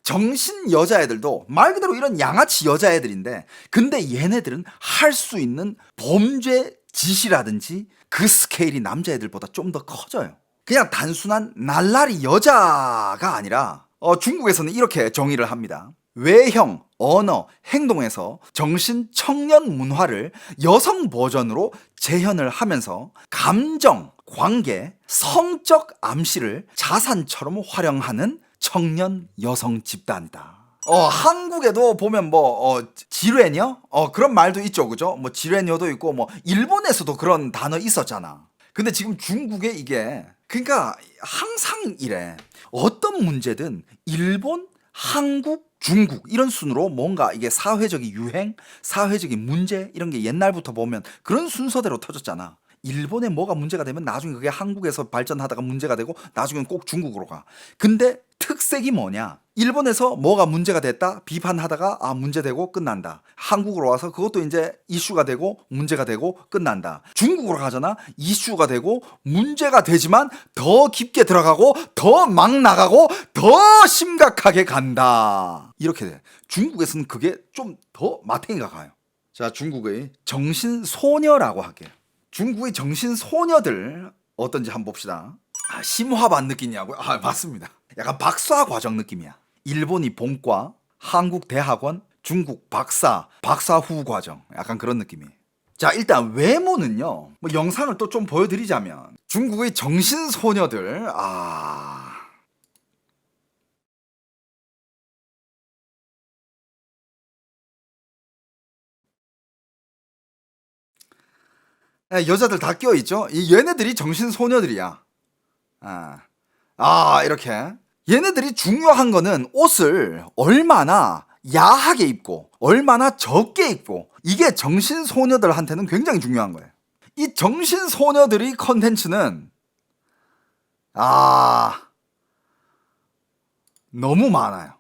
정신 여자애들도 말 그대로 이런 양아치 여자애들인데, 근데 얘네들은 할 수 있는 범죄 지시라든지 그 스케일이 남자애들보다 좀 더 커져요. 그냥 단순한 날라리 여자가 아니라 중국에서는 이렇게 정의를 합니다. 외형, 언어, 행동에서 정신 청년 문화를 여성 버전으로 재현을 하면서 감정, 관계, 성적 암시를 자산처럼 활용하는 청년 여성 집단이다. 한국에도 보면 지뢰녀? 그런 말도 있죠, 그죠? 뭐 지뢰녀도 있고, 뭐 일본에서도 그런 단어 있었잖아. 근데 지금 중국에 이게, 그러니까 항상 이래. 어떤 문제든 일본, 한국, 중국 이런 순으로 뭔가 이게 사회적인 유행, 사회적인 문제 이런 게 옛날부터 보면 그런 순서대로 터졌잖아. 일본에 뭐가 문제가 되면 나중에 그게 한국에서 발전하다가 문제가 되고 나중엔 꼭 중국으로 가. 근데 특색이 뭐냐? 일본에서 뭐가 문제가 됐다 비판하다가 문제되고 끝난다. 한국으로 와서 그것도 이제 이슈가 되고 문제가 되고 끝난다. 중국으로 가잖아. 이슈가 되고 문제가 되지만 더 깊게 들어가고 더 막 나가고 더 심각하게 간다. 이렇게 돼. 중국에서는 그게 좀 더 마탱이가 가요. 자, 중국의 정신소녀라고 할게요. 중국의 정신소녀들 어떤지 한번 봅시다. 심화반 느끼냐고요? 맞습니다. 약간 박사 과정 느낌이야. 일본이 본과, 한국 대학원, 중국 박사, 박사 후 과정. 약간 그런 느낌이에요. 자, 일단 외모는요. 뭐 영상을 또 좀 보여드리자면 중국의 정신소녀들 여자들 다 껴있죠? 얘네들이 정신소녀들이야. 이렇게. 얘네들이 중요한 거는 옷을 얼마나 야하게 입고, 얼마나 적게 입고, 이게 정신소녀들한테는 굉장히 중요한 거예요. 이 정신소녀들의 컨텐츠는, 너무 많아요.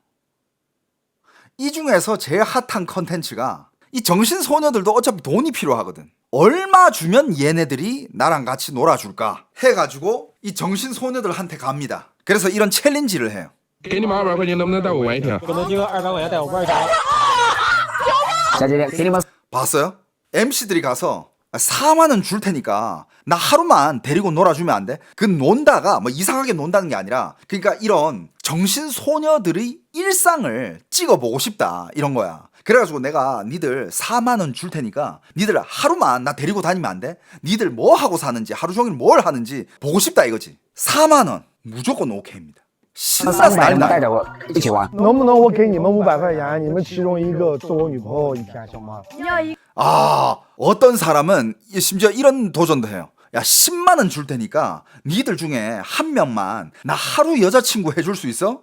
이 중에서 제일 핫한 컨텐츠가, 이 정신소녀들도 어차피 돈이 필요하거든. 얼마 주면 얘네들이 나랑 같이 놀아줄까 해가지고 이 정신소녀들한테 갑니다. 그래서 이런 챌린지를 해요. 给你们200块钱，能不能带我玩一天？给能这个200块钱带我玩一下。小姐姐，给你们 봤어요? MC들이 가서 4만 원 줄 테니까 나 하루만 데리고 놀아주면 안 돼? 그 논다가 뭐 이상하게 논다는 게 아니라, 그러니까 이런 정신소녀들의 일상을 찍어보고 싶다 이런 거야. 그래가지고 내가 니들 4만 원 줄 테니까 니들 하루만 나 데리고 다니면 안 돼? 니들 뭐 하고 사는지, 하루 종일 뭘 하는지 보고 싶다 이거지. 4만 원 무조건 오케이입니다. 300能带着我一起玩。能不能我给你们500块钱，你们其中一个做我女朋友一天行吗？ 어떤 사람은 심지어 이런 도전도 해요. 야, 10만 원 줄 테니까 니들 중에 한 명만 나 하루 여자친구 해줄 수 있어?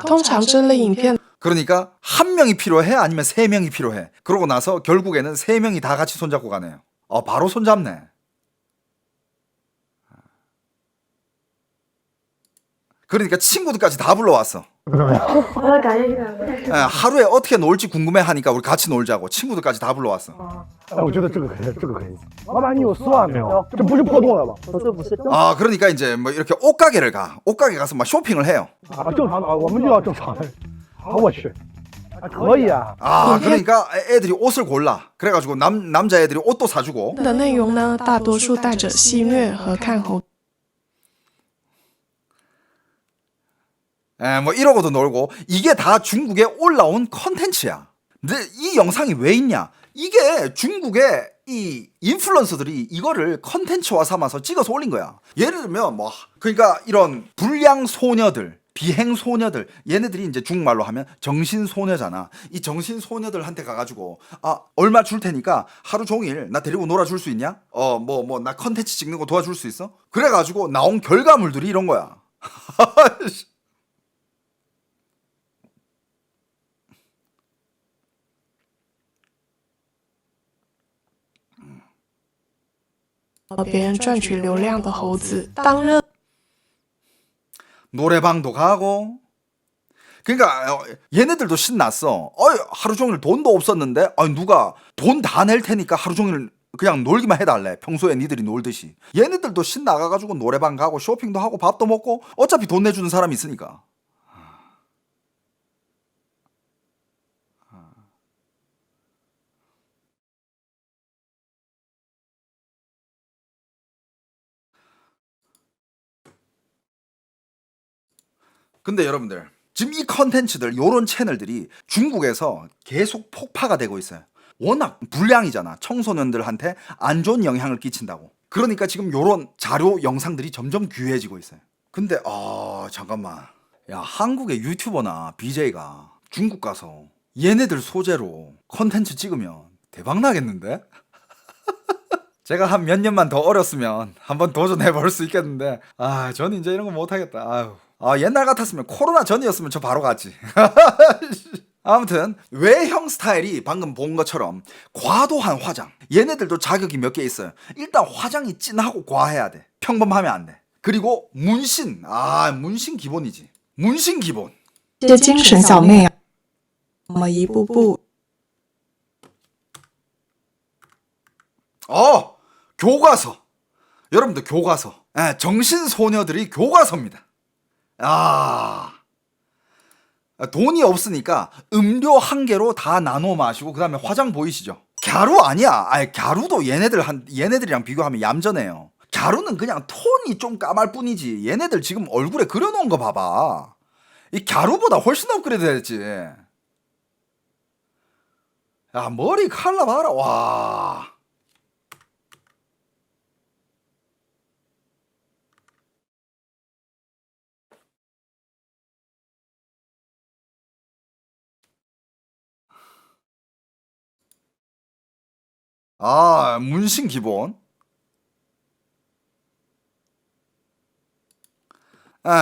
通常这类影片 그러니까 한 명이 필요해? 아니면 3명이 필요해? 그러고 나서 결국에는 3명이 다 같이 손잡고 가네요. 바로 손잡네. 그러니까 친구들까지 다 불러왔어. 하루에 어떻게 놀지 궁금해하니까 우리 같이 놀자고 친구들까지 다 불러왔어. 我觉得这个可以，这个可以。老板，你有算没有？这不是破洞了吧？不是。 그러니까 이제 뭐 이렇게 옷가게를 가. 옷가게 가서 막 쇼핑을 해요. 正常的我们就要正常的。我去，可以啊。 그러니까 애들이 옷을 골라. 그래가지고 남자애들이 옷도 사주고. 的内容呢，大多数带着戏谑和看红 뭐 이러고도 놀고. 이게 다 중국에 올라온 컨텐츠야. 근데 이 영상이 왜 있냐? 이게 중국의 이 인플루언서들이 이거를 컨텐츠화 삼아서 찍어서 올린 거야. 예를 들면 그러니까 이런 불량 소녀들, 비행 소녀들, 얘네들이 이제 중국말로 하면 정신 소녀잖아. 이 정신 소녀들한테 가가지고 얼마 줄 테니까 하루 종일 나 데리고 놀아줄 수 있냐? 나 컨텐츠 찍는 거 도와줄 수 있어? 그래가지고 나온 결과물들이 이런 거야.和别人赚取流量的猴子，当热 노래방도 가고. 그러니까 얘네들도 신났어. 하루 종일 돈도 없었는데 누가 돈 다 낼 테니까 하루 종일 그냥 놀기만 해달래. 평소에 니들이 놀듯이. 얘네들도 신나가가지고 노래방 가고 쇼핑도 하고 밥도 먹고 어차피 돈 내주는 사람이 있으니까. 근데 여러분들 지금 이 컨텐츠들 요런 채널들이 중국에서 계속 폭파가 되고 있어요. 워낙 불량이잖아. 청소년들한테 안 좋은 영향을 끼친다고. 그러니까 지금 요런 자료 영상들이 점점 귀해지고 있어요. 근데 잠깐만. 야, 한국의 유튜버나 BJ가 중국 가서 얘네들 소재로 컨텐츠 찍으면 대박 나겠는데? 제가 한 몇 년만 더 어렸으면 한번 도전해 볼 수 있겠는데 저는 이제 이런 거 못 하겠다. 옛날 같았으면 코로나 전이었으면 저 바로 갔지. 아무튼 외형 스타일이 방금 본 것처럼 과도한 화장. 얘네들도 자격이 몇 개 있어요. 일단 화장이 진하고 과해야 돼. 평범하면 안 돼. 그리고 문신. 문신 기본이지. 문신 기본. 这精神小妹啊，我们一步步 교과서. 여러분들 교과서. 정신소녀들이 교과서입니다. 돈이 없으니까 음료 한 개로 다 나눠 마시고 그 다음에 화장 보이시죠? 갸루 아니야. 갸루도 얘네들이랑 비교하면 얌전해요. 갸루는 그냥 톤이 좀 까말 뿐이지. 얘네들 지금 얼굴에 그려놓은 거 봐봐. 이 갸루보다 훨씬 업그레이드 됐지. 야, 머리 칼라 봐라. 와. 문신 기본.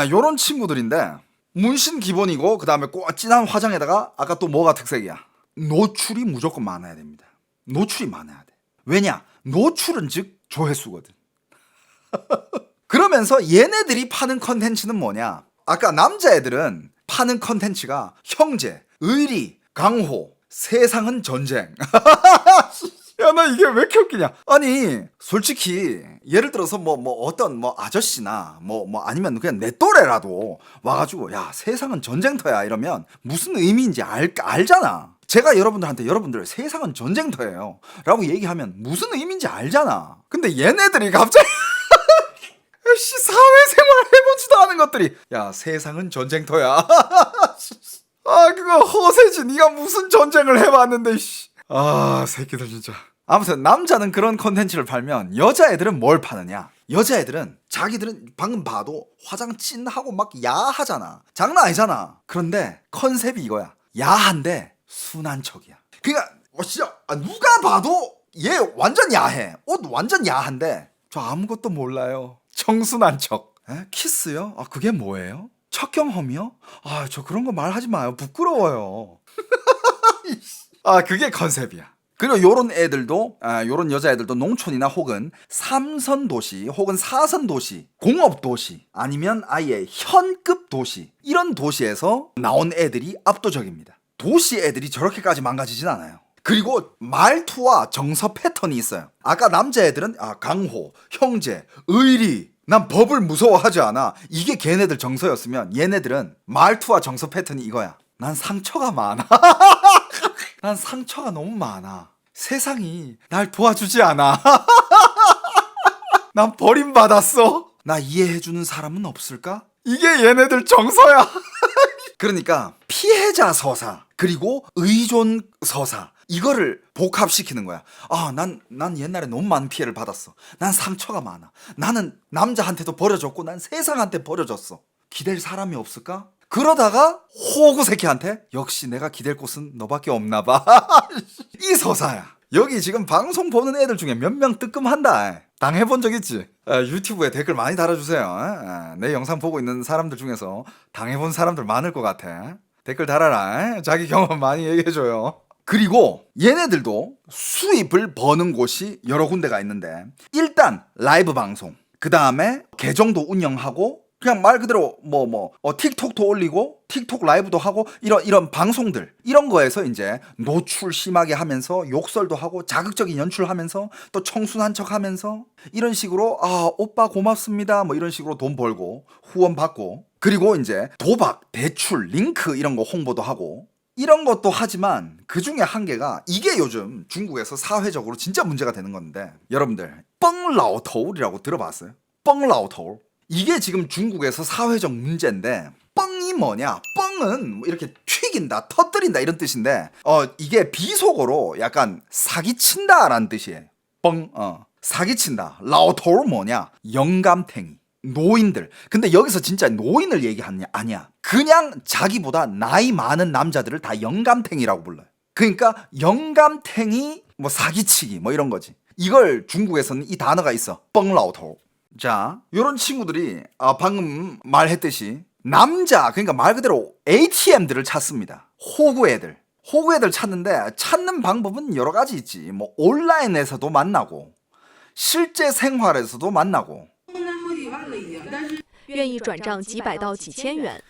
요런 친구들인데 문신 기본이고 그 다음에 꼭 진한 화장에다가 아까 또 뭐가 특색이야? 노출이 무조건 많아야 됩니다. 노출이 많아야 돼. 왜냐? 노출은 즉 조회수거든. 그러면서 얘네들이 파는 컨텐츠는 뭐냐? 아까 남자애들은 파는 컨텐츠가 형제, 의리, 강호, 세상은 전쟁. 야, 나 이게 왜 이렇게 웃기냐? 아니, 솔직히 예를 들어서 어떤 아저씨나 아니면 그냥 내 또래라도 와가지고 야, 세상은 전쟁터야 이러면 무슨 의미인지 알잖아. 제가 여러분들 세상은 전쟁터예요 라고 얘기하면 무슨 의미인지 알잖아. 근데 얘네들이 갑자기 사회생활 해보지도 않은 것들이 야, 세상은 전쟁터야. 그거 허세지. 네가 무슨 전쟁을 해봤는데. 새끼들 진짜. 아무튼 남자는 그런 컨텐츠를 팔면 여자애들은 뭘 파느냐? 여자애들은 자기들은 방금 봐도 화장 진하고 막 야하잖아. 장난 아니잖아. 그런데 컨셉이 이거야. 야한데 순한 척이야. 그러니까 진짜 누가 봐도 얘 완전 야해. 옷 완전 야한데 저 아무것도 몰라요. 청순한 척. 키스요? 그게 뭐예요? 첫 경험이요? 저 그런 거 말하지 마요. 부끄러워요. 그게 컨셉이야. 그리고 요런 애들도 요런 여자애들도 농촌이나 혹은 3선 도시 혹은 4선 도시, 공업 도시 아니면 아예 현급 도시 이런 도시에서 나온 애들이 압도적입니다. 도시 애들이 저렇게까지 망가지진 않아요. 그리고 말투와 정서 패턴이 있어요. 아까 남자애들은 강호, 형제, 의리, 난 법을 무서워하지 않아. 이게 걔네들 정서였으면 얘네들은 말투와 정서 패턴이 이거야. 난 상처가 많아. 난 상처가 너무 많아. 세상이 날 도와주지 않아. 난 버림받았어. 나 이해해주는 사람은 없을까? 이게 얘네들 정서야. 그러니까 피해자 서사 그리고 의존 서사 이거를 복합시키는 거야. 난 옛날에 너무 많은 피해를 받았어. 난 상처가 많아. 나는 남자한테도 버려졌고 난 세상한테 버려졌어. 기댈 사람이 없을까? 그러다가 호구 새끼한테 역시 내가 기댈 곳은 너밖에 없나 봐. 이 서사야. 여기 지금 방송 보는 애들 중에 몇 명 뜨끔한다. 당해본 적 있지? 유튜브에 댓글 많이 달아주세요. 내 영상 보고 있는 사람들 중에서 당해본 사람들 많을 것 같아. 댓글 달아라. 자기 경험 많이 얘기해줘요. 그리고 얘네들도 수입을 버는 곳이 여러 군데가 있는데 일단 라이브 방송, 그 다음에 계정도 운영하고 그냥 말 그대로 틱톡도 올리고 틱톡 라이브도 하고 이런 방송들 이런 거에서 이제 노출 심하게 하면서 욕설도 하고 자극적인 연출하면서 또 청순한 척하면서 이런 식으로 오빠 고맙습니다 이런 식으로 돈 벌고 후원 받고 그리고 이제 도박, 대출, 링크 이런 거 홍보도 하고 이런 것도 하지만 그 중에 한계가 이게 요즘 중국에서 사회적으로 진짜 문제가 되는 건데 여러분들 뻥라오토울이라고 들어봤어요? 뻥라오토울 이게 지금 중국에서 사회적 문제인데 뻥이 뭐냐? 뻥은 뭐 이렇게 튀긴다, 터뜨린다 이런 뜻인데 이게 비속어로 약간 사기친다라는 뜻이에요. 뻥, 사기친다. 라오토르 뭐냐? 영감탱이. 노인들. 근데 여기서 진짜 노인을 얘기하느냐? 아니야. 그냥 자기보다 나이 많은 남자들을 다 영감탱이라고 불러요. 그러니까 영감탱이 뭐 사기치기 뭐 이런 거지. 이걸 중국에서는 이 단어가 있어. 뻥라오토. 자, 요런 친구들이 방금 말했듯이 남자, 그러니까 말 그대로 ATM들을 찾습니다. 호구 애들 찾는데 찾는 방법은 여러 가지 있지. 뭐 온라인에서도 만나고 실제 생활에서도 만나고 愿意转账几百到几千元。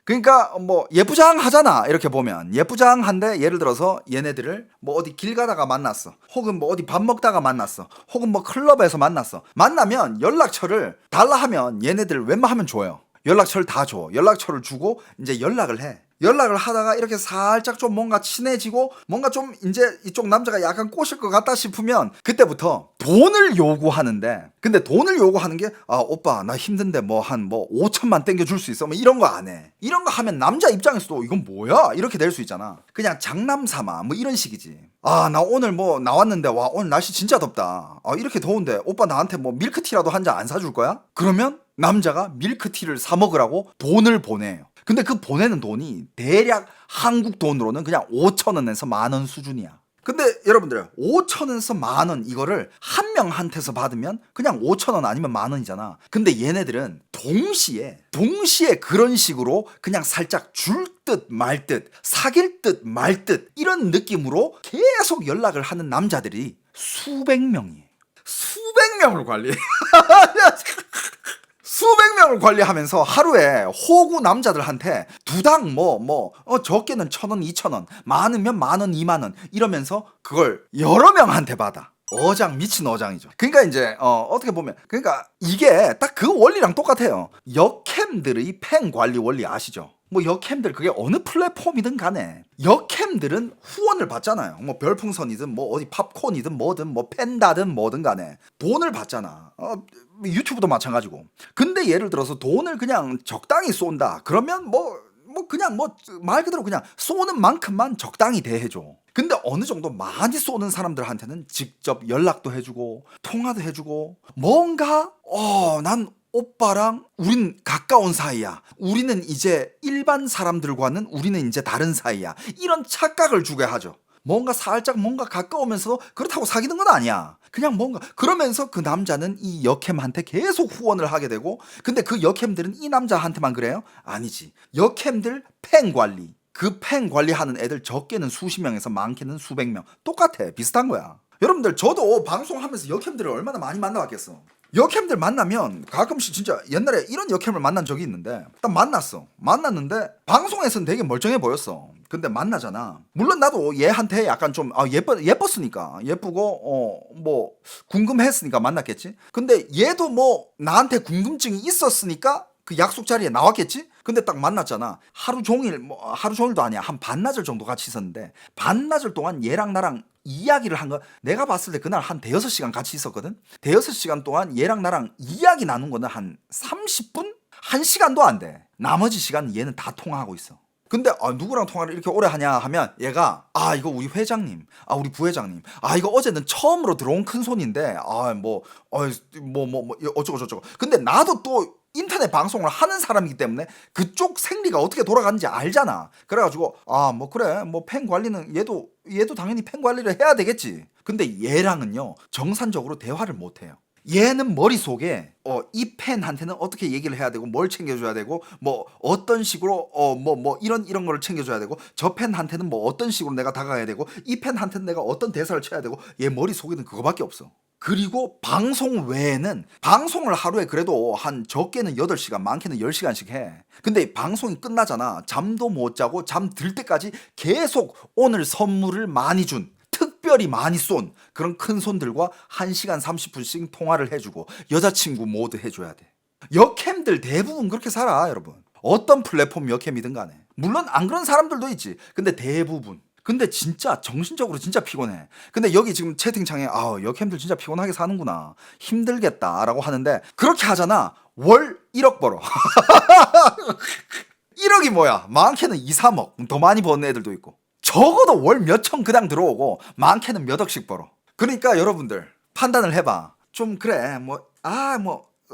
그러니까 뭐 예쁘장하잖아. 이렇게 보면 예쁘장한데 예를 들어서 얘네들을 뭐 어디 길 가다가 만났어, 혹은 뭐 어디 밥 먹다가 만났어, 혹은 뭐 클럽에서 만났어. 만나면 연락처를 달라 하면 얘네들 웬만하면 줘요. 연락처를 다 줘. 연락처를 주고 이제 연락을 해. 연락을 하다가 이렇게 살짝 좀 뭔가 친해지고 뭔가 좀 이제 이쪽 남자가 약간 꼬실 것 같다 싶으면 그때부터 돈을 요구하는데, 근데 돈을 요구하는 게 오빠 나 힘든데 뭐 한 5천만 땡겨줄 수 있어? 뭐 이런 거 안 해. 이런 거 하면 남자 입장에서도 이건 뭐야? 이렇게 될 수 있잖아. 그냥 장남삼아 뭐 이런 식이지. 나 오늘 뭐 나왔는데 와 오늘 날씨 진짜 덥다. 이렇게 더운데 오빠 나한테 뭐 밀크티라도 한 잔 안 사줄 거야? 그러면 남자가 밀크티를 사 먹으라고 돈을 보내요. 근데 그 보내는 돈이 대략 한국 돈으로는 그냥 5,000원에서 10,000원 수준이야. 근데 여러분들 5,000원에서 10,000원 이거를 한 명한테서 받으면 그냥 5,000원 아니면 10,000원이잖아. 근데 얘네들은 동시에 그런 식으로 그냥 살짝 줄 듯 말 듯, 사귈 듯 말 듯 이런 느낌으로 계속 연락을 하는 남자들이 수백 명이에요. 수백 명을 관리해. 수백 명을 관리하면서 하루에 호구 남자들한테 두당 적게는 1,000원, 2,000원, 많으면 10,000원, 20,000원 이러면서 그걸 여러 명한테 받아. 어장, 미친 어장이죠. 그러니까 이제 어떻게 보면 그러니까 이게 딱 그 원리랑 똑같아요. 여캠들의 팬 관리 원리 아시죠? 뭐 여캠들 그게 어느 플랫폼이든 간에 여캠들은 후원을 받잖아요. 뭐 별풍선이든 뭐 어디 팝콘이든 뭐든 뭐 팬다든 뭐든 간에 돈을 받잖아. 유튜브도 마찬가지고. 근데 예를 들어서 돈을 그냥 적당히 쏜다. 그러면 그냥 말 그대로 그냥 쏘는 만큼만 적당히 대해줘. 근데 어느 정도 많이 쏘는 사람들한테는 직접 연락도 해주고 통화도 해주고 뭔가 난 오빠랑 우린 가까운 사이야. 우리는 이제 일반 사람들과는 우리는 이제 다른 사이야. 이런 착각을 주게 하죠. 뭔가 살짝 뭔가 가까우면서도 그렇다고 사귀는 건 아니야. 그냥 뭔가 그러면서 그 남자는 이 여캠한테 계속 후원을 하게 되고, 근데 그 여캠들은 이 남자한테만 그래요? 아니지. 여캠들 팬 관리, 그 팬 관리하는 애들 적게는 수십 명에서 많게는 수백 명. 똑같아. 비슷한 거야. 여러분들 저도 방송하면서 여캠들을 얼마나 많이 만나봤겠어. 여캠들 만나면 가끔씩 진짜 옛날에 이런 여캠을 만난 적이 있는데 딱 만났는데 방송에서는 되게 멀쩡해 보였어. 근데 만나잖아. 물론 나도 얘한테 약간 좀 예뻤으니까 예쁘고 뭐 궁금했으니까 만났겠지. 근데 얘도 뭐 나한테 궁금증이 있었으니까 그 약속 자리에 나왔겠지. 근데 딱 만났잖아. 하루 종일도 아니야. 한 반나절 정도 같이 있었는데 반나절 동안 얘랑 나랑 이야기를 한 거, 내가 봤을 때 그날 한 대여섯 시간 같이 있었거든. 대여섯 시간 동안 얘랑 나랑 이야기 나눈 거는 한 30분? 1시간도 안 돼. 나머지 시간 얘는 다 통화하고 있어. 근데 누구랑 통화를 이렇게 오래 하냐 하면 얘가 이거 우리 회장님, 우리 부회장님, 이거 어제는 처음으로 들어온 큰 손인데 어쩌고 저쩌고. 근데 나도 또 인터넷 방송을 하는 사람이기 때문에 그쪽 생리가 어떻게 돌아가는지 알잖아. 그래가지고 그래 팬 관리는 얘도 당연히 팬 관리를 해야 되겠지. 근데 얘랑은요 정상적으로 대화를 못 해요. 얘는 머릿속에 이 팬한테는 어떻게 얘기를 해야 되고 뭘 챙겨줘야 되고 뭐 어떤 식으로 이런 거를 챙겨줘야 되고 저 팬한테는 뭐 어떤 식으로 내가 다가가야 되고 이 팬한테는 내가 어떤 대사를 쳐야 되고 얘 머릿속에는 그거밖에 없어. 그리고 방송 외에는 방송을 하루에 그래도 한 적게는 8시간 많게는 10시간씩 해. 근데 방송이 끝나잖아. 잠도 못 자고 잠 들 때까지 계속 오늘 선물을 많이 준, 특별히 많이 쏜 그런 큰 손들과 1시간 30분씩 통화를 해주고 여자친구 모두 해줘야 돼. 여캠들 대부분 그렇게 살아 여러분. 어떤 플랫폼 여캠이든 간에. 물론 안 그런 사람들도 있지. 근데 대부분. 근데 진짜 정신적으로 진짜 피곤해. 근데 여기 지금 채팅창에 여캠들 진짜 피곤하게 사는구나, 힘들겠다 라고 하는데 그렇게 하잖아. 월 1억 벌어. 1억이 뭐야? 많게는 2, 3억. 더 많이 버는 애들도 있고. 적어도 월 몇천 그당 들어오고 많게는 몇 억씩 벌어. 그러니까 여러분들 판단을 해봐. 좀 그래 뭐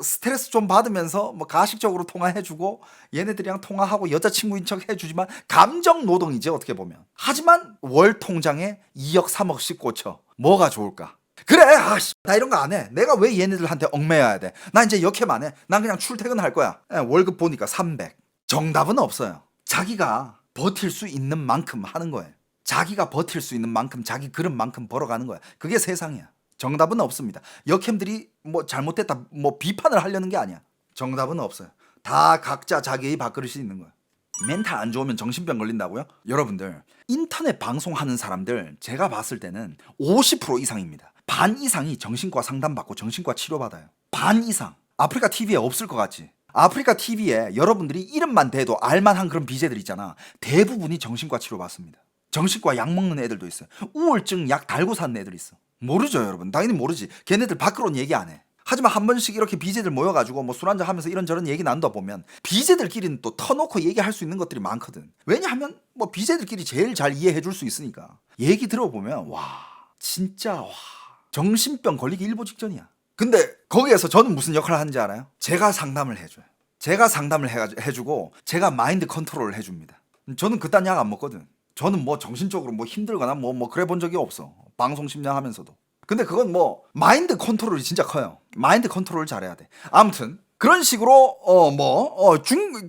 스트레스 좀 받으면서 뭐 가식적으로 통화해주고 얘네들이랑 통화하고 여자친구인 척 해주지만 감정 노동이지 어떻게 보면. 하지만 월 통장에 2억 3억씩 꽂혀. 뭐가 좋을까? 그래 나 이런 거 안 해. 내가 왜 얘네들한테 얽매여야 돼. 나 이제 역캠 안 해. 난 그냥 출퇴근할 거야. 월급 보니까 300. 정답은 없어요. 자기가 버틸 수 있는 만큼 하는 거예요. 자기가 버틸 수 있는 만큼 자기 그릇만큼 벌어가는 거야. 그게 세상이야. 정답은 없습니다. 역캠들이 뭐 잘못됐다 뭐 비판을 하려는 게 아니야. 정답은 없어요. 다 각자 자기의 밥그릇이 있는 거야. 멘탈 안 좋으면 정신병 걸린다고요? 여러분들 인터넷 방송하는 사람들 제가 봤을 때는 50% 이상입니다. 반 이상이 정신과 상담받고 정신과 치료받아요. 반 이상. 아프리카 TV에 없을 것 같지? 아프리카 TV에 여러분들이 이름만 대도 알만한 그런 BJ들 있잖아. 대부분이 정신과 치료받습니다. 정신과 약 먹는 애들도 있어요. 우울증 약 달고 사는 애들 있어. 모르죠 여러분. 당연히 모르지. 걔네들 밖으로는 얘기 안 해. 하지만 한 번씩 이렇게 BJ들 모여가지고 뭐 술 한잔 하면서 이런저런 얘기 나누다 보면 BJ들끼리는 또 터놓고 얘기할 수 있는 것들이 많거든. 왜냐하면 뭐 BJ들끼리 제일 잘 이해해 줄 수 있으니까. 얘기 들어보면 와 진짜 정신병 걸리기 일보 직전이야. 근데 거기에서 저는 무슨 역할을 하는지 알아요? 제가 상담을 해줘요. 제가 상담을 해주고 제가 마인드 컨트롤을 해줍니다. 저는 그딴 약 안 먹거든. 저는 뭐 정신적으로 뭐 힘들거나 뭐 그래 본 적이 없어. 방송 10년 하면서도. 근데 그건 뭐 마인드 컨트롤이 진짜 커요. 마인드 컨트롤을 잘해야 돼. 아무튼 그런 식으로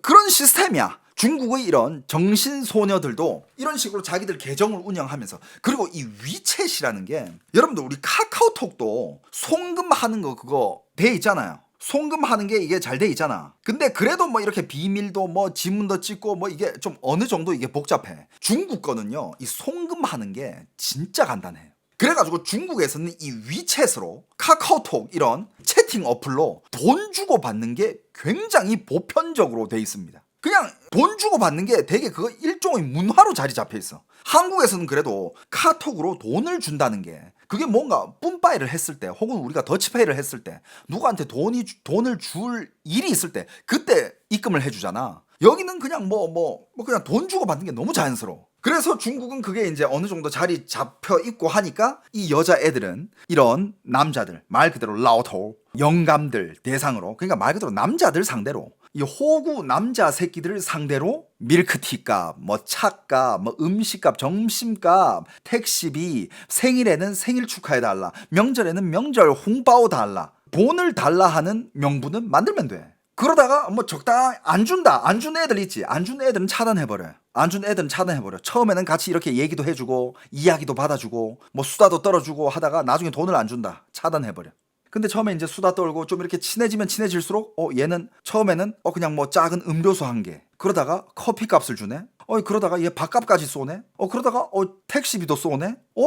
그런 시스템이야. 중국의 이런 정신소녀들도 이런 식으로 자기들 계정을 운영하면서. 그리고 이 위챗이라는 게 여러분들 우리 카카오톡도 송금하는 거 그거 돼 있잖아요. 송금하는 게 이게 잘 돼 있잖아. 근데 그래도 뭐 이렇게 비밀도 뭐 지문도 찍고 뭐 이게 좀 어느 정도 이게 복잡해. 중국 거는요 이 송금하는 게 진짜 간단해요. 그래가지고 중국에서는 이 위챗으로 카카오톡 이런 채팅 어플로 돈 주고 받는 게 굉장히 보편적으로 돼 있습니다. 그냥 돈 주고 받는 게 되게 그거 일종의 문화로 자리 잡혀 있어. 한국에서는 그래도 카톡으로 돈을 준다는 게 그게 뭔가 뿜빠이를 했을 때 혹은 우리가 더치페이를 했을 때 누구한테 돈을 줄 일이 있을 때 그때 입금을 해주잖아. 여기는 그냥 그냥 돈 주고 받는 게 너무 자연스러워. 그래서 중국은 그게 이제 어느 정도 자리 잡혀 있고 하니까 이 여자애들은 이런 남자들 말 그대로 라오토 영감들 대상으로 그러니까 말 그대로 남자들 상대로 이 호구 남자 새끼들을 상대로 밀크티값, 뭐 차값, 뭐 음식값, 점심값, 택시비, 생일에는 생일 축하해달라, 명절에는 명절 홍바오 달라, 돈을 달라 하는 명분은 만들면 돼. 그러다가 뭐 적당히 안 준 애들 있지. 안 준 애들은 차단해버려요. 안 준 애들은 차단해버려. 처음에는 같이 이렇게 얘기도 해주고 이야기도 받아주고 뭐 수다도 떨어주고 하다가 나중에 돈을 안 준다. 차단해버려. 근데 처음에 이제 수다 떨고 좀 이렇게 친해지면 친해질수록 얘는 처음에는 그냥 뭐 작은 음료수 한 개. 그러다가 커피값을 주네. 그러다가 얘 밥값까지 쏘네. 그러다가 택시비도 쏘네.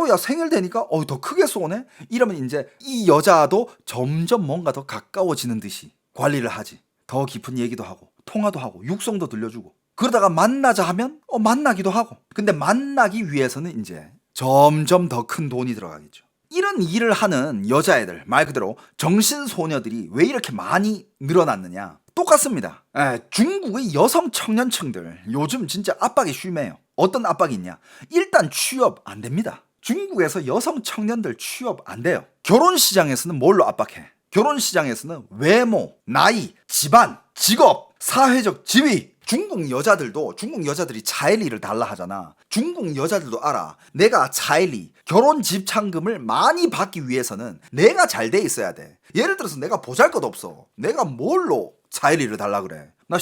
야 생일 되니까 더 크게 쏘네. 이러면 이제 이 여자도 점점 뭔가 더 가까워지는 듯이 관리를 하지. 더 깊은 얘기도 하고 통화도 하고 육성도 들려주고 그러다가 만나자 하면 만나기도 하고. 근데 만나기 위해서는 이제 점점 더 큰 돈이 들어가겠죠. 이런 일을 하는 여자애들 말 그대로 정신소녀들이 왜 이렇게 많이 늘어났느냐. 똑같습니다. 중국의 여성 청년층들 요즘 진짜 압박이 심해요. 어떤 압박이 있냐. 일단 취업 안 됩니다. 중국에서 여성 청년들 취업 안 돼요. 결혼 시장에서는 뭘로 압박해. 결혼 시장에서는 외모, 나이, 집안, 직업, 사회적 지위. 중국 여자들이 차일리를 달라 하잖아. 중국 여자들도 알아. 내가 차일리, 결혼 집착금을 많이 받기 위해서는 내가 잘 돼 있어야 돼. 예를 들어서 내가 보잘것없어. 내가 뭘로 차일리를 달라 그래. 나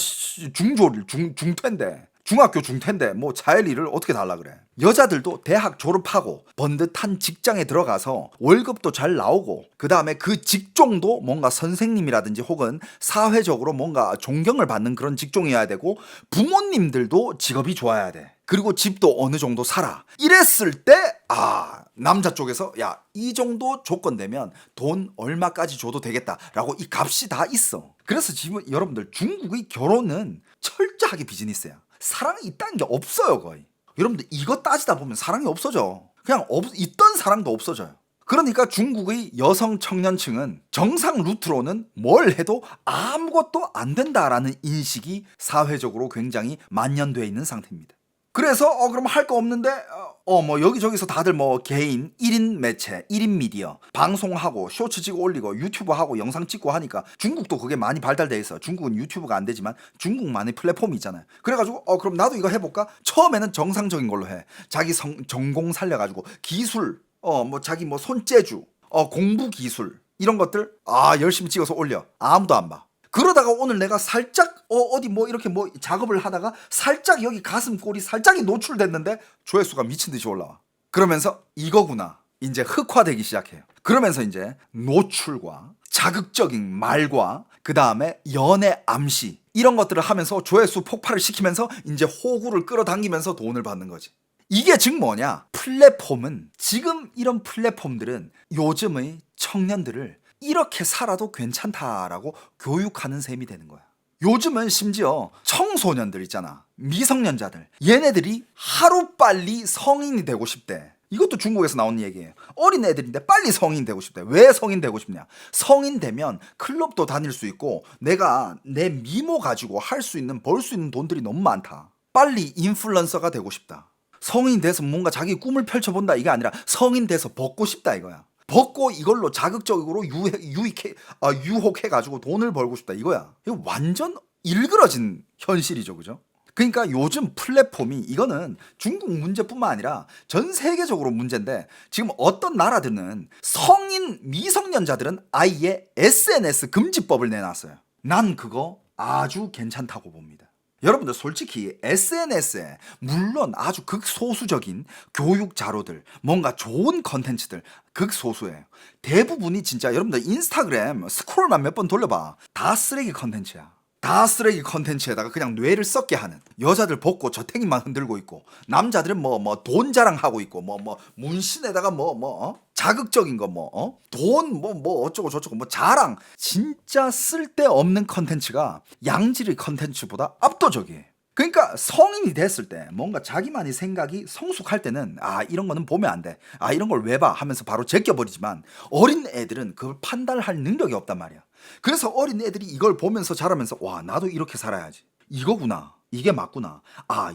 중퇴인데. 중학교 중퇴인데 뭐 차일리를 어떻게 달라 그래. 여자들도 대학 졸업하고 번듯한 직장에 들어가서 월급도 잘 나오고 그 다음에 그 직종도 뭔가 선생님이라든지 혹은 사회적으로 뭔가 존경을 받는 그런 직종이어야 되고 부모님들도 직업이 좋아야 돼. 그리고 집도 어느 정도 살아. 이랬을 때 남자 쪽에서 야 이 정도 조건 되면 돈 얼마까지 줘도 되겠다라고 이 값이 다 있어. 그래서 지금 여러분들 중국의 결혼은 철저하게 비즈니스야. 사랑이 있다는 게 없어요 거의. 여러분들 이거 따지다 보면 사랑이 없어져. 그냥 있던 사랑도 없어져요. 그러니까 중국의 여성 청년층은 정상 루트로는 뭘 해도 아무것도 안 된다라는 인식이 사회적으로 굉장히 만연되어 있는 상태입니다. 그래서 그럼 할 거 없는데 뭐 여기저기서 다들 뭐 개인 1인 매체, 1인 미디어 방송하고 쇼츠 찍어 올리고 유튜브 하고 영상 찍고 하니까 중국도 그게 많이 발달돼 있어. 중국은 유튜브가 안 되지만 중국만의 플랫폼이 있잖아요. 그래가지고 그럼 나도 이거 해볼까? 처음에는 정상적인 걸로 해. 자기 전공 살려가지고 기술 뭐 자기 뭐 손재주 공부 기술 이런 것들 열심히 찍어서 올려. 아무도 안 봐. 그러다가 오늘 내가 살짝 어디 뭐 이렇게 뭐 작업을 하다가 살짝 여기 가슴골이 살짝이 노출됐는데 조회수가 미친 듯이 올라와. 그러면서 이거구나. 이제 흑화되기 시작해요. 그러면서 이제 노출과 자극적인 말과 그 다음에 연애 암시 이런 것들을 하면서 조회수 폭발을 시키면서 이제 호구를 끌어당기면서 돈을 받는 거지. 이게 즉 뭐냐? 플랫폼은 지금 이런 플랫폼들은 요즘의 청년들을 이렇게 살아도 괜찮다라고 교육하는 셈이 되는 거야. 요즘은 심지어 청소년들 있잖아. 미성년자들. 얘네들이 하루빨리 성인이 되고 싶대. 이것도 중국에서 나온 얘기예요. 어린 애들인데 빨리 성인 되고 싶대. 왜 성인 되고 싶냐? 성인 되면 클럽도 다닐 수 있고 내가 내 미모 가지고 할 수 있는 벌 수 있는 돈들이 너무 많다. 빨리 인플루언서가 되고 싶다. 성인 돼서 뭔가 자기 꿈을 펼쳐본다 이게 아니라 성인 돼서 벗고 싶다 이거야. 벗고 이걸로 자극적으로 유혹해가지고 돈을 벌고 싶다 이거야. 이거 완전 일그러진 현실이죠, 그죠? 그러니까 요즘 플랫폼이 이거는 중국 문제뿐만 아니라 전 세계적으로 문제인데 지금 어떤 나라들은 성인 미성년자들은 아예 SNS 금지법을 내놨어요. 난 그거 아주 괜찮다고 봅니다. 여러분들 솔직히 SNS에 물론 아주 극소수적인 교육 자료들 뭔가 좋은 컨텐츠들 극소수예요. 대부분이 진짜 여러분들 인스타그램 스크롤만 몇 번 돌려봐. 다 쓰레기 컨텐츠야. 다 쓰레기 컨텐츠에다가 그냥 뇌를 썩게 하는 여자들 벗고 저탱이만 흔들고 있고 남자들은 뭐 돈 자랑하고 있고 뭐 문신에다가 자극적인 거 돈 어쩌고 저쩌고 뭐 자랑 진짜 쓸데없는 컨텐츠가 양질의 컨텐츠보다 압도적이에요. 그러니까 성인이 됐을 때 뭔가 자기만의 생각이 성숙할 때는 이런 거는 보면 안 돼. 이런 걸 왜 봐 하면서 바로 제껴버리지만 어린 애들은 그걸 판단할 능력이 없단 말이야. 그래서 어린 애들이 이걸 보면서 자라면서 와 나도 이렇게 살아야지. 이거구나. 이게 맞구나.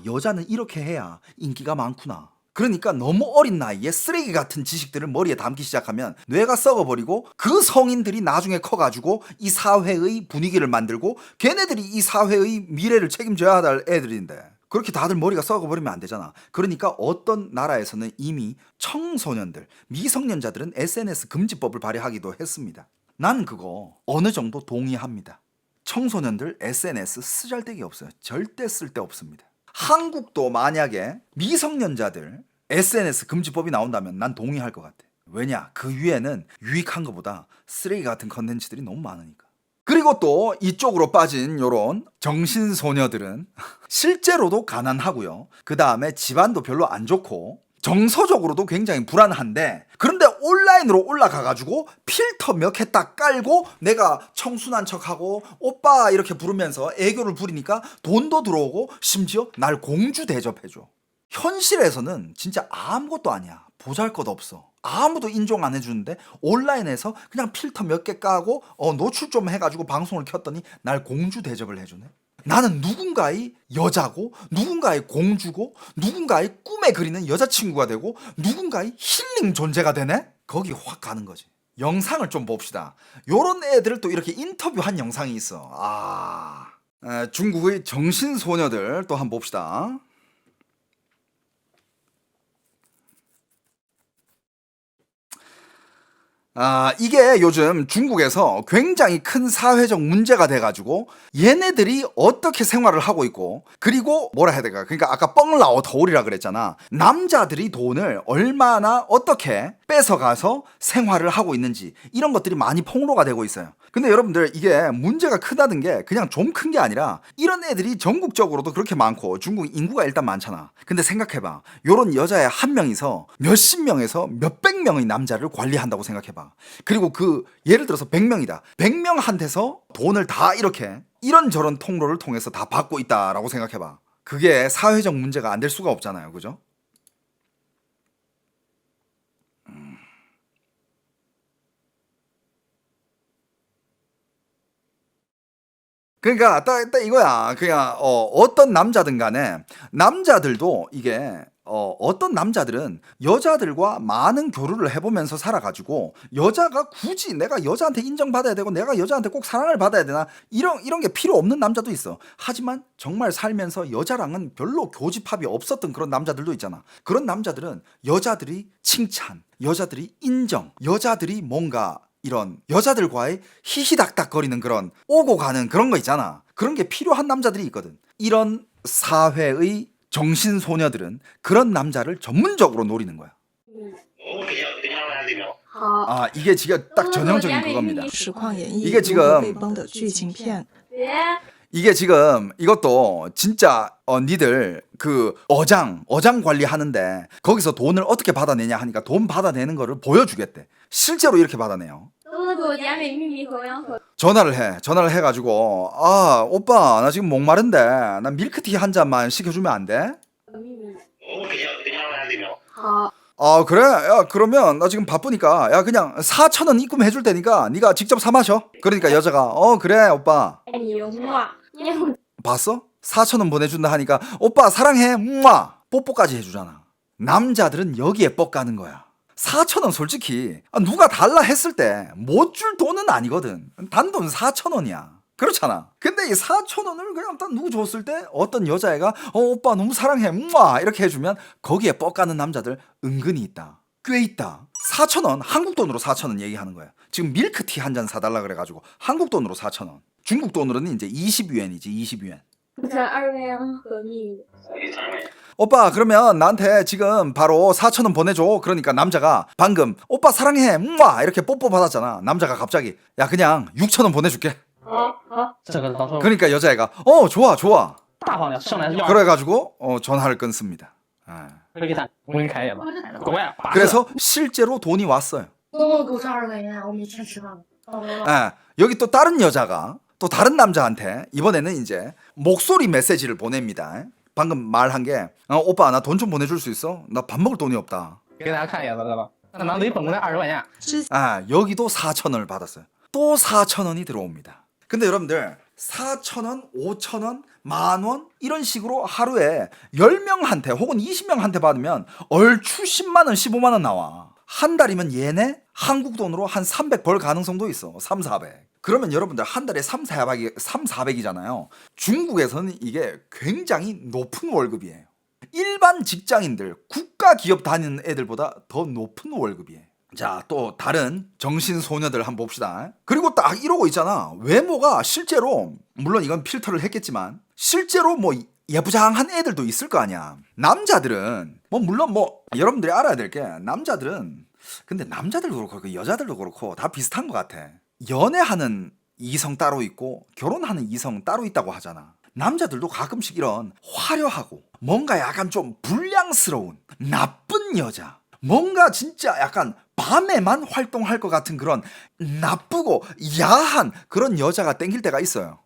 여자는 이렇게 해야 인기가 많구나. 그러니까 너무 어린 나이에 쓰레기 같은 지식들을 머리에 담기 시작하면 뇌가 썩어버리고 그 성인들이 나중에 커가지고 이 사회의 분위기를 만들고 걔네들이 이 사회의 미래를 책임져야 할 애들인데 그렇게 다들 머리가 썩어버리면 안 되잖아. 그러니까 어떤 나라에서는 이미 청소년들, 미성년자들은 SNS 금지법을 발의하기도 했습니다. 난 그거 어느 정도 동의합니다. 청소년들 SNS 쓰잘데기 없어요. 절대 쓸데 없습니다. 한국도 만약에 미성년자들 SNS 금지법이 나온다면 난 동의할 것 같아. 왜냐? 그 위에는 유익한 것보다 쓰레기 같은 컨텐츠들이 너무 많으니까. 그리고 또 이쪽으로 빠진 요런 정신소녀들은 실제로도 가난하고요. 그 다음에 집안도 별로 안 좋고 정서적으로도 굉장히 불안한데 그런데 온라인으로 올라가가지고 필터 몇 개 딱 깔고 내가 청순한 척하고 오빠 이렇게 부르면서 애교를 부리니까 돈도 들어오고 심지어 날 공주 대접해줘. 현실에서는 진짜 아무것도 아니야. 보잘것없어. 아무도 인정 안 해주는데 온라인에서 그냥 필터 몇 개 까고 노출 좀 해가지고 방송을 켰더니 날 공주 대접을 해주네. 나는 누군가의 여자고 누군가의 공주고 누군가의 꿈에 그리는 여자친구가 되고 누군가의 힐링 존재가 되네? 거기 확 가는 거지. 영상을 좀 봅시다. 요런 애들을 또 이렇게 인터뷰한 영상이 있어. 중국의 정신소녀들 또 한번 봅시다. 이게 요즘 중국에서 굉장히 큰 사회적 문제가 돼가지고 얘네들이 어떻게 생활을 하고 있고 그리고 뭐라 해야 될까? 그러니까 아까 뻥라오 더울이라 그랬잖아. 남자들이 돈을 얼마나 어떻게 뺏어가서 생활을 하고 있는지 이런 것들이 많이 폭로가 되고 있어요. 근데 여러분들 이게 문제가 크다는 게 그냥 좀 큰 게 아니라 이런 애들이 전국적으로도 그렇게 많고 중국 인구가 일단 많잖아. 근데 생각해봐. 요런 여자애 한 명이서 몇십 명에서 몇백 명의 남자를 관리한다고 생각해봐. 그리고 그 예를 들어서 100명이다. 100명한테서 돈을 다 이렇게 이런저런 통로를 통해서 다 받고 있다라고 생각해봐. 그게 사회적 문제가 안 될 수가 없잖아요. 그죠? 그러니까 딱 이거야. 그냥 어떤 남자든 간에 남자들도 이게 어떤 남자들은 여자들과 많은 교류를 해보면서 살아가지고 여자가 굳이 내가 여자한테 인정받아야 되고 내가 여자한테 꼭 사랑을 받아야 되나 이런 게 필요 없는 남자도 있어. 하지만 정말 살면서 여자랑은 별로 교집합이 없었던 그런 남자들도 있잖아. 그런 남자들은 여자들이 칭찬, 여자들이 인정, 여자들이 뭔가 이런 여자들과의 히히닥닥거리는 그런 오고 가는 그런 거 있잖아. 그런 게 필요한 남자들이 있거든. 이런 사회의 정신소녀들은 그런 남자를 전문적으로 노리는 거야. 아, 이게 지금 딱 전형적인 그겁니다. 实况演绎 이게 如 지금 何被崩的剧情片。 이게 지금 이것도 진짜 니들 그 어장 관리하는데 거기서 돈을 어떻게 받아내냐 하니까 돈 받아내는 거를 보여주겠대. 실제로 이렇게 받아내요. 전화를 해가지고 아 오빠 나 지금 목마른데 나 밀크티 한 잔만 시켜주면 안 돼? 아 그래? 야 그러면 나 지금 바쁘니까 야 그냥 4,000원 입금해 줄 테니까 네가 직접 사 마셔. 그러니까 여자가 그래 오빠. 봤어? 4,000원 보내준다 하니까 오빠 사랑해 뽀뽀까지 해주잖아. 남자들은 여기에 뻑가는 거야. 4,000원 솔직히 누가 달라 했을 때 못 줄 돈은 아니거든. 단돈 4,000원이야. 그렇잖아. 근데 이 4,000원을 그냥 딱 누구 줬을 때 어떤 여자애가 오빠 너무 사랑해 이렇게 해주면 거기에 뻑가는 남자들 은근히 있다. 꽤 있다. 4,000원 한국 돈으로 4,000원 얘기하는 거야. 지금 밀크티 한 잔 사달라 그래가지고 한국 돈으로 4,000원. 중국 돈으로는 이제 20위엔이지 20위엔. 오빠 그러면 나한테 지금 바로 4,000원 보내줘. 그러니까 남자가 방금 오빠 사랑해 이렇게 뽀뽀 받았잖아. 남자가 갑자기 야 그냥 6,000원 보내줄게. 这个到时候 그러니까 여자애가 좋아 大方点，上来要 그래가지고 전화를 끊습니다. 아. 会给他，我给你开业吧，国外8 그래서 실제로 돈이 왔어요. 多给我20块钱，我没钱吃饭。 여기 또 다른 여자가 또 다른 남자한테 이번에는 이제 목소리 메시지를 보냅니다. 방금 말한 게 오빠 나 돈 좀 보내줄 수 있어? 나 밥 먹을 돈이 없다. 给大家看一眼，知道吧？那拿了一本过来20块钱， 여기도 4,000원을 받았어요. 또 4,000원이 들어옵니다. 근데 여러분들 4,000원, 5,000원, 만원 이런 식으로 하루에 10명한테 혹은 20명한테 받으면 얼추 10만원, 15만원 나와. 한 달이면 얘네 한국 돈으로 한 300 벌 가능성도 있어. 3, 400. 그러면 여러분들 한 달에 3, 400이잖아요. 중국에서는 이게 굉장히 높은 월급이에요. 일반 직장인들, 국가 기업 다니는 애들보다 더 높은 월급이에요. 자, 또 다른 정신소녀들 한번 봅시다. 그리고 딱 이러고 있잖아. 외모가 실제로 물론 이건 필터를 했겠지만 실제로 뭐 예부장한 애들도 있을 거 아니야. 남자들은 물론 여러분들이 알아야 될 게 남자들은 근데 남자들도 그렇고 여자들도 그렇고 다 비슷한 것 같아. 연애하는 이성 따로 있고 결혼하는 이성 따로 있다고 하잖아. 남자들도 가끔씩 이런 화려하고 뭔가 약간 좀 불량스러운 나쁜 여자, 뭔가 진짜 약간 밤에만 활동할 것 같은 그런 나쁘고 야한 그런 여자가 땡길 때가 있어요.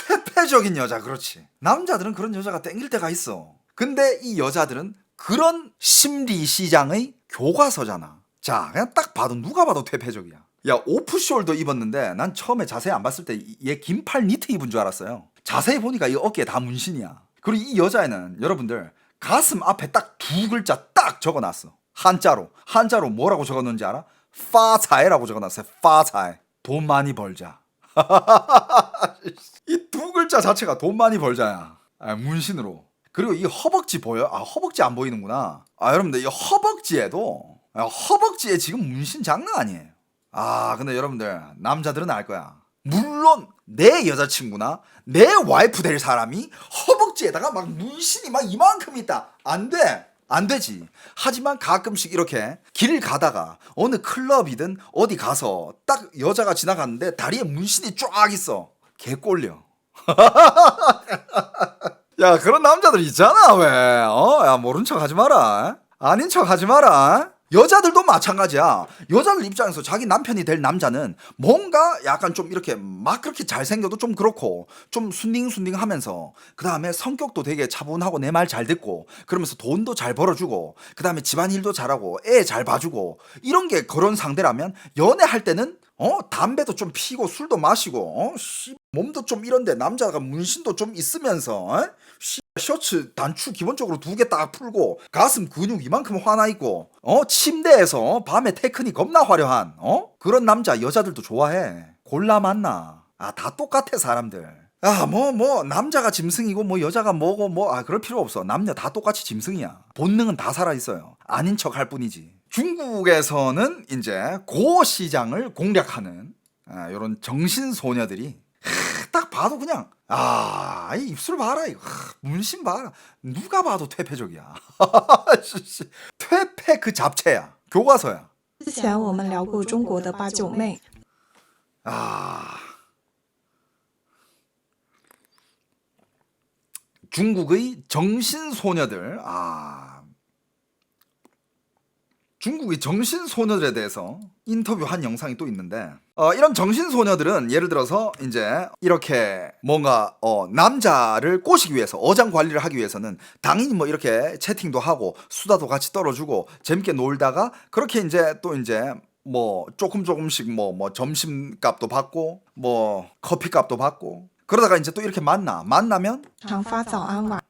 퇴폐적인 여자, 그렇지. 남자들은 그런 여자가 땡길 때가 있어. 근데 이 여자들은 그런 심리 시장의 교과서잖아. 자, 그냥 딱 봐도 누가 봐도 퇴폐적이야. 야, 오프숄더 입었는데 난 처음에 자세히 안 봤을 때 얘 긴팔 니트 입은 줄 알았어요. 자세히 보니까 이 어깨에 다 문신이야. 그리고 이 여자애는 여러분들 가슴 앞에 딱 두 글자 딱 적어놨어. 한자로 뭐라고 적어놓은지 알아? 파차이라고 적어놨어요. 파차이. 돈 많이 벌자. 이 두 글자 자체가 돈 많이 벌자야. 문신으로. 그리고 이 허벅지 보여? 허벅지 안 보이는구나. 여러분들 이 허벅지에도 허벅지에 지금 문신 장난 아니에요. 근데 여러분들 남자들은 알 거야. 물론 내 여자친구나 내 와이프 될 사람이 허벅지에다가 막 문신이 막 이만큼 있다. 안 되지. 하지만 가끔씩 이렇게 길 가다가 어느 클럽이든 어디 가서 딱 여자가 지나갔는데 다리에 문신이 쫙 있어. 개 꼴려. 야, 그런 남자들 있잖아. 왜? 야, 모른 척 하지 마라. 아닌 척 하지 마라. 여자들도 마찬가지야. 여자들 입장에서 자기 남편이 될 남자는 뭔가 약간 좀 이렇게 막 그렇게 잘생겨도 좀 그렇고 좀 순딩순딩하면서 그 다음에 성격도 되게 차분하고 내 말 잘 듣고 그러면서 돈도 잘 벌어주고 그 다음에 집안일도 잘하고 애 잘 봐주고 이런 게 그런 상대라면 연애할 때는 담배도 좀 피고 술도 마시고 몸도 좀 이런데 남자가 문신도 좀 있으면서 셔츠 단추 기본적으로 2개 딱 풀고 가슴 근육 이만큼 화나 있고 침대에서 밤에 테크닉 겁나 화려한 그런 남자 여자들도 좋아해. 골라 만나. 다 똑같아 사람들. 남자가 짐승이고 뭐 여자가 뭐고 그럴 필요 없어. 남녀 다 똑같이 짐승이야. 본능은 다 살아있어요. 아닌 척 할 뿐이지. 중국에서는 이제 고 시장을 공략하는 이런 정신소녀들이 딱 봐도 그냥 이 입술 봐라 이거 문신 봐라 누가 봐도 퇴폐적이야. 퇴폐 그 잡채야. 교과서야. 之前我们聊过中国的八九妹， 중국의 정신소녀들, 중국의 정신소녀들에 대해서 인터뷰한 영상이 또 있는데, 이런 정신소녀들은 예를 들어서 이제 이렇게 뭔가 남자를 꼬시기 위해서 어장 관리를 하기 위해서는 당연히 뭐 이렇게 채팅도 하고 수다도 같이 떨어주고 재밌게 놀다가 그렇게 이제 또 이제 뭐 조금씩 뭐 점심값도 받고 뭐 커피값도 받고 그러다가 이제 또 이렇게 만나면 常发早安晚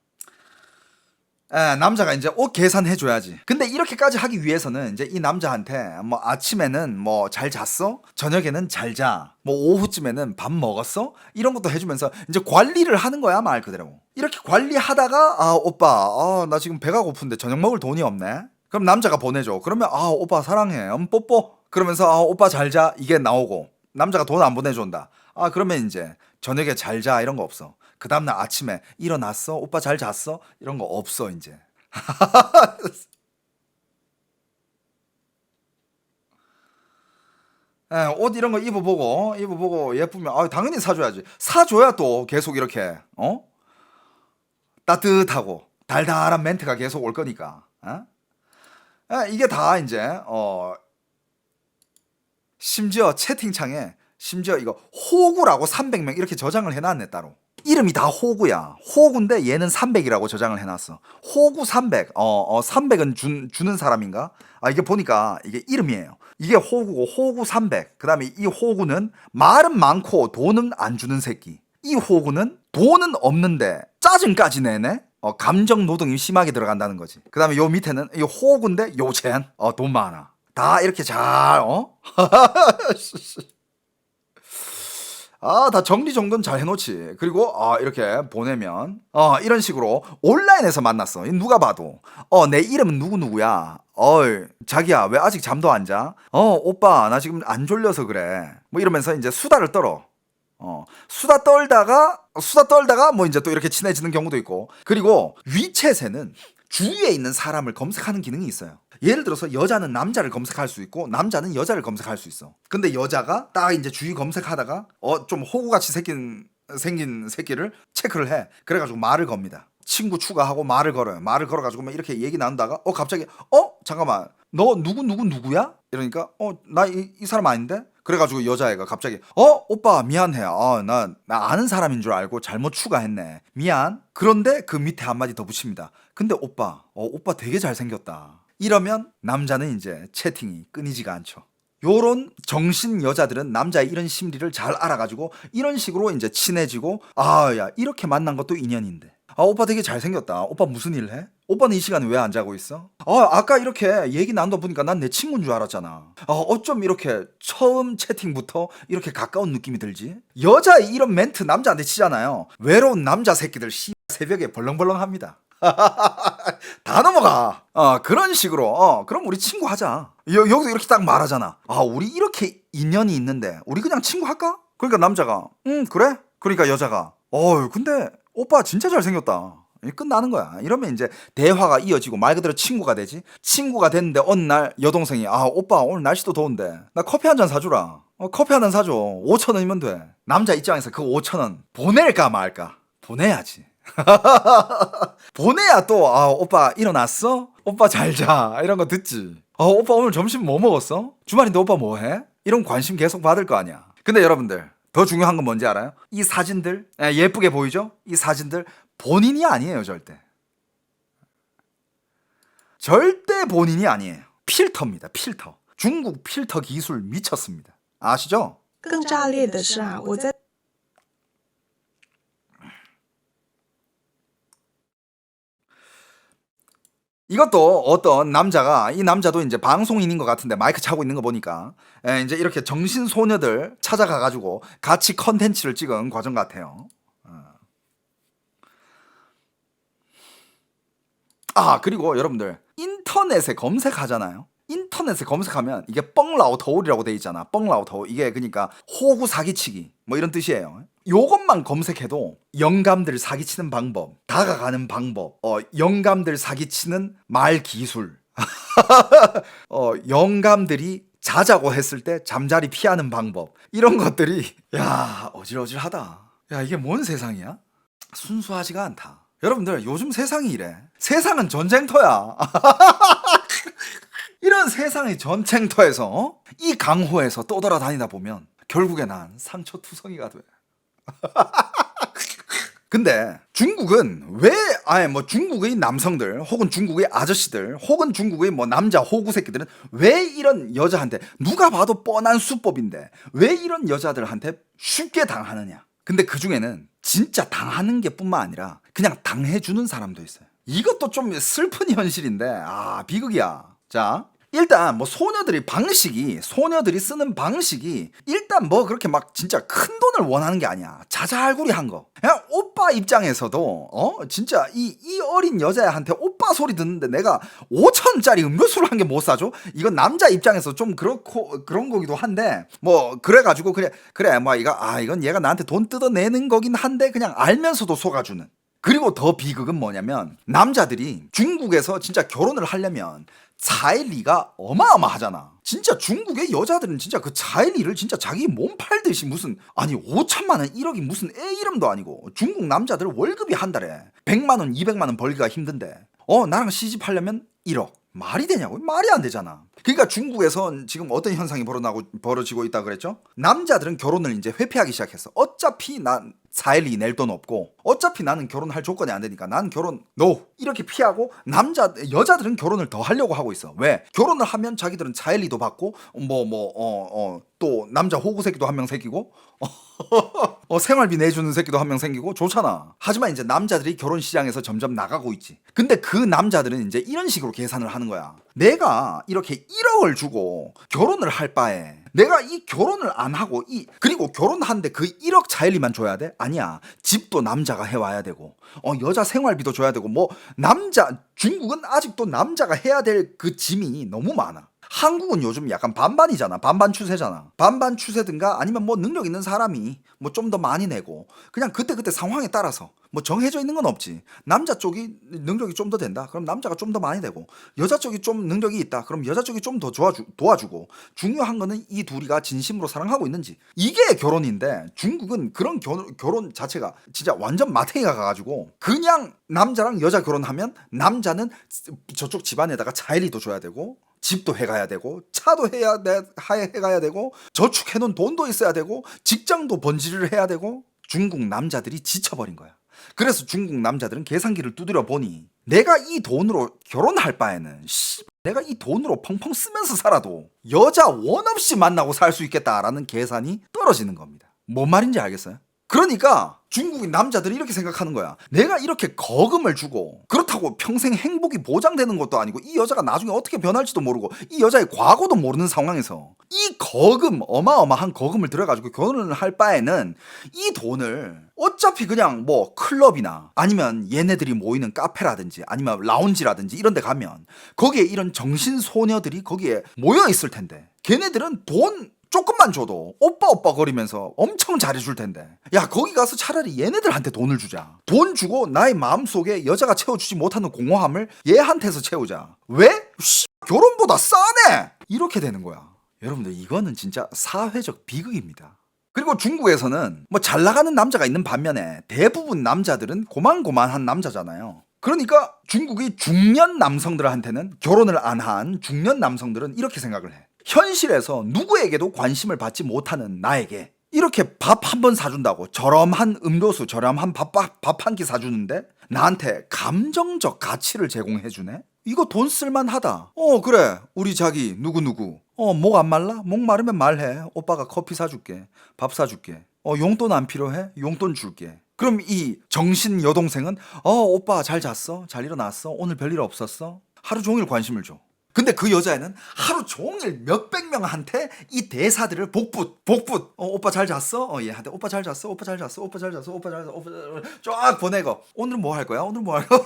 남자가 이제 옷 계산해줘야지. 근데 이렇게까지 하기 위해서는 이제 이 남자한테 뭐 아침에는 뭐 잘 잤어? 저녁에는 잘 자. 뭐 오후쯤에는 밥 먹었어? 이런 것도 해주면서 이제 관리를 하는 거야, 말 그대로. 이렇게 관리하다가 오빠 나 지금 배가 고픈데 저녁 먹을 돈이 없네. 그럼 남자가 보내줘. 그러면 오빠 사랑해. 뽀뽀. 그러면서 오빠 잘 자. 이게 나오고 남자가 돈 안 보내준다. 그러면 이제 저녁에 잘 자 이런 거 없어. 그 다음날 아침에 일어났어? 오빠 잘 잤어? 이런 거 없어 이제. 옷 이런 거 입어보고 예쁘면 당연히 사줘야지. 사줘야 또 계속 이렇게 따뜻하고 달달한 멘트가 계속 올 거니까. 이게 다 이제 심지어 채팅창에 심지어 이거 호구라고 300명 이렇게 저장을 해놨네 따로. 이름이 다 호구야. 호구인데 얘는 300이라고 저장을 해놨어. 호구 300. 300은 주는 사람인가? 이게 보니까 이게 이름이에요. 이게 호구고 호구 300. 그 다음에 이 호구는 말은 많고 돈은 안 주는 새끼. 이 호구는 돈은 없는데 짜증까지 내네. 감정 노동이 심하게 들어간다는 거지. 그 다음에 요 밑에는 이 호구인데 요첸. 돈 많아. 다 이렇게 잘 다 정리정돈 잘 해놓지. 그리고 이렇게 보내면 이런 식으로 온라인에서 만났어. 누가 봐도 내 이름은 누구누구야. 자기야 왜 아직 잠도 안 자? 오빠 나 지금 안 졸려서 그래. 뭐 이러면서 이제 수다를 떨어. 수다 떨다가 뭐 이제 또 이렇게 친해지는 경우도 있고. 그리고 위챗에는 주위에 있는 사람을 검색하는 기능이 있어요. 예를 들어서 여자는 남자를 검색할 수 있고 남자는 여자를 검색할 수 있어. 근데 여자가 딱 이제 주위 검색하다가 좀 호구같이 생긴 새끼를 체크를 해. 그래가지고 말을 겁니다. 친구 추가하고 말을 걸어요. 말을 걸어가지고 막 이렇게 얘기 나누다가 갑자기 잠깐만 너 누구야? 이러니까 나 이 사람 아닌데? 그래가지고 여자애가 갑자기 오빠 미안해. 나 아는 사람인 줄 알고 잘못 추가했네. 미안. 그런데 그 밑에 한마디 더 붙입니다. 근데 오빠 되게 잘생겼다. 이러면 남자는 이제 채팅이 끊이지가 않죠. 요런 정신 여자들은 남자의 이런 심리를 잘 알아가지고 이런 식으로 이제 친해지고 야 이렇게 만난 것도 인연인데 오빠 되게 잘생겼다. 오빠 무슨 일 해? 오빠는 이 시간에 왜 안 자고 있어? 아까 이렇게 얘기 나누다 보니까 난 내 친구인 줄 알았잖아. 어쩜 이렇게 처음 채팅부터 이렇게 가까운 느낌이 들지? 여자의 이런 멘트 남자한테 치잖아요. 외로운 남자 새끼들 새벽에 벌렁벌렁합니다. 다 넘어가. 그런 식으로 그럼 우리 친구 하자. 여기서 이렇게 딱 말하잖아. 우리 이렇게 인연이 있는데 우리 그냥 친구 할까? 그러니까 남자가 그래? 그러니까 여자가 근데 오빠 진짜 잘생겼다. 끝나는 거야. 이러면 이제 대화가 이어지고 말 그대로 친구가 되지. 친구가 됐는데 어느 날 여동생이 오빠 오늘 날씨도 더운데 나 커피 한 잔 사주라. 커피 한 잔 사줘. 5,000원이면 돼. 남자 입장에서 그 5,000원 보낼까 말까? 보내야지. 보내야 또 오빠 일어났어? 오빠 잘 자. 이런 거 듣지. 오빠 오늘 점심 뭐 먹었어? 주말인데 오빠 뭐 해? 이런 관심 계속 받을 거 아니야. 근데 여러분들 더 중요한 건 뭔지 알아요? 이 사진들 예쁘게 보이죠? 이 사진들 본인이 아니에요. 절대 본인이 아니에요. 필터입니다. 필터. 중국 필터 기술 미쳤습니다. 아시죠? 更炸裂的是啊，我在 이것도 어떤 남자가, 이 남자도 이제 방송인인 것 같은데 마이크 차고 있는 거 보니까 이제 이렇게 정신 소녀들 찾아가가지고 같이 컨텐츠를 찍은 과정 같아요. 아, 그리고 여러분들 인터넷에 검색하잖아요. 인터넷에 검색하면 이게 뻥라오 더울이라고 돼 있잖아. 뻥라오 더울. 이게 그러니까 호구 사기치기 뭐 이런 뜻이에요. 요것만 검색해도 영감들 사기치는 방법, 다가가는 방법, 영감들 사기치는 말 기술, 영감들이 자자고 했을 때 잠자리 피하는 방법, 이런 것들이 야 어질어질하다. 야 이게 뭔 세상이야? 순수하지가 않다. 여러분들 요즘 세상이 이래. 세상은 전쟁터야. 이런 세상의 전쟁터에서 이 강호에서 떠돌아다니다 보면 결국에 난 상처투성이가 돼. 근데 중국은 왜 뭐 중국의 남성들 혹은 중국의 아저씨들 혹은 중국의 뭐 남자 호구 새끼들은 왜 이런 여자한테, 누가 봐도 뻔한 수법인데 왜 이런 여자들한테 쉽게 당하느냐? 근데 그 중에는 진짜 당하는 게 뿐만 아니라 그냥 당해주는 사람도 있어요. 이것도 좀 슬픈 현실인데 비극이야. 자, 일단 뭐 소녀들이 쓰는 방식이 일단 뭐 그렇게 막 진짜 큰 돈을 원하는 게 아니야. 자잘구리한 거. 그냥 오빠 입장에서도 진짜 이 어린 여자한테 오빠 소리 듣는데 내가 5,000원짜리 음료수를 한 개 못 사줘? 이건 남자 입장에서 좀 그렇고 그런 거기도 한데 뭐 그래가지고 그래 뭐 이건 얘가 나한테 돈 뜯어내는 거긴 한데 그냥 알면서도 속아주는. 그리고 더 비극은 뭐냐면 남자들이 중국에서 진짜 결혼을 하려면 자일리가 어마어마하잖아. 진짜 중국의 여자들은 진짜 그 자일리를 진짜 자기 몸 팔듯이 무슨 5천만 원 1억이 무슨 애 이름도 아니고, 중국 남자들 월급이 한 달에 100만 원 200만 원 벌기가 힘든데 나랑 시집하려면 1억. 말이 되냐고? 말이 안 되잖아. 그러니까 중국에선 지금 어떤 현상이 벌어지고 있다 그랬죠? 남자들은 결혼을 이제 회피하기 시작했어. 어차피 난 사일리 낼 돈 없고 어차피 나는 결혼할 조건이 안 되니까 난 결혼 이렇게 피하고, 여자들은 결혼을 더 하려고 하고 있어. 왜? 결혼을 하면 자기들은 사일리도 받고 또 남자 호구 새끼도 한 명 새끼고 생활비 내주는 새끼도 한 명 생기고 좋잖아. 하지만 이제 남자들이 결혼 시장에서 점점 나가고 있지. 근데 그 남자들은 이제 이런 식으로 계산을 하는 거야. 내가 이렇게 1억을 주고 결혼을 할 바에 내가 이 결혼을 안 하고 그리고 결혼하는데 그 1억 자일리만 줘야 돼? 아니야. 집도 남자가 해와야 되고 여자 생활비도 줘야 되고 중국은 아직도 남자가 해야 될 그 짐이 너무 많아. 한국은 요즘 약간 반반이잖아. 반반 추세잖아. 반반 추세든가 아니면 뭐 능력 있는 사람이 뭐 좀 더 많이 내고, 그냥 그때그때 상황에 따라서 뭐 정해져 있는 건 없지. 남자 쪽이 능력이 좀 더 된다. 그럼 남자가 좀 더 많이 내고, 여자 쪽이 좀 능력이 있다. 그럼 여자 쪽이 좀 더 도와주고. 중요한 거는 이 둘이가 진심으로 사랑하고 있는지. 이게 결혼인데 중국은 그런 결혼 자체가 진짜 완전 마탱이가 가가지고 그냥 남자랑 여자 결혼하면 남자는 저쪽 집안에다가 자일리도 줘야 되고 집도 해가야 되고 차도 해가야 되고 저축해놓은 돈도 있어야 되고 직장도 번지를 해야 되고. 중국 남자들이 지쳐버린 거야. 그래서 중국 남자들은 계산기를 두드려 보니 내가 이 돈으로 결혼할 바에는 내가 이 돈으로 펑펑 쓰면서 살아도 여자 원 없이 만나고 살 수 있겠다라는 계산이 떨어지는 겁니다. 뭔 말인지 알겠어요? 그러니까 중국인 남자들이 이렇게 생각하는 거야. 내가 이렇게 거금을 주고 그렇다고 평생 행복이 보장되는 것도 아니고 이 여자가 나중에 어떻게 변할지도 모르고 이 여자의 과거도 모르는 상황에서 이 어마어마한 거금을 들여가지고 결혼을 할 바에는 이 돈을 어차피 그냥 뭐 클럽이나 아니면 얘네들이 모이는 카페라든지 아니면 라운지라든지 이런 데 가면 거기에 이런 정신소녀들이 거기에 모여 있을 텐데 걔네들은 돈 조금만 줘도 오빠 거리면서 엄청 잘해줄 텐데, 야 거기 가서 차라리 얘네들한테 돈을 주자. 돈 주고 나의 마음속에 여자가 채워주지 못하는 공허함을 얘한테서 채우자. 왜? 결혼보다 싸네! 이렇게 되는 거야. 여러분들 이거는 진짜 사회적 비극입니다. 그리고 중국에서는 뭐 잘 나가는 남자가 있는 반면에 대부분 남자들은 고만고만한 남자잖아요. 그러니까 중국의 중년 남성들한테는, 결혼을 안 한 중년 남성들은 이렇게 생각을 해. 현실에서 누구에게도 관심을 받지 못하는 나에게 이렇게 밥 한 번 사준다고, 저렴한 음료수, 저렴한 밥 한 끼 사주는데 나한테 감정적 가치를 제공해주네? 이거 돈 쓸만하다. 그래 우리 자기 누구누구 목 안 말라? 목 마르면 말해. 오빠가 커피 사줄게. 밥 사줄게. 용돈 안 필요해? 용돈 줄게. 그럼 이 정신 여동생은 오빠 잘 잤어? 잘 일어났어? 오늘 별일 없었어? 하루 종일 관심을 줘. 근데 그 여자애는 하루 종일 몇백 명한테 이 대사들을 복붙 오빠 잘 잤어? 예 한테 오빠 잘 잤어? 오빠 잘 잤어? 오빠 잘 잤어? 오빠 잘 잤어? 오빠 잘 잤어? 쫙 보내고 오늘은 뭐 할 거야? 오늘 뭐 할 거야?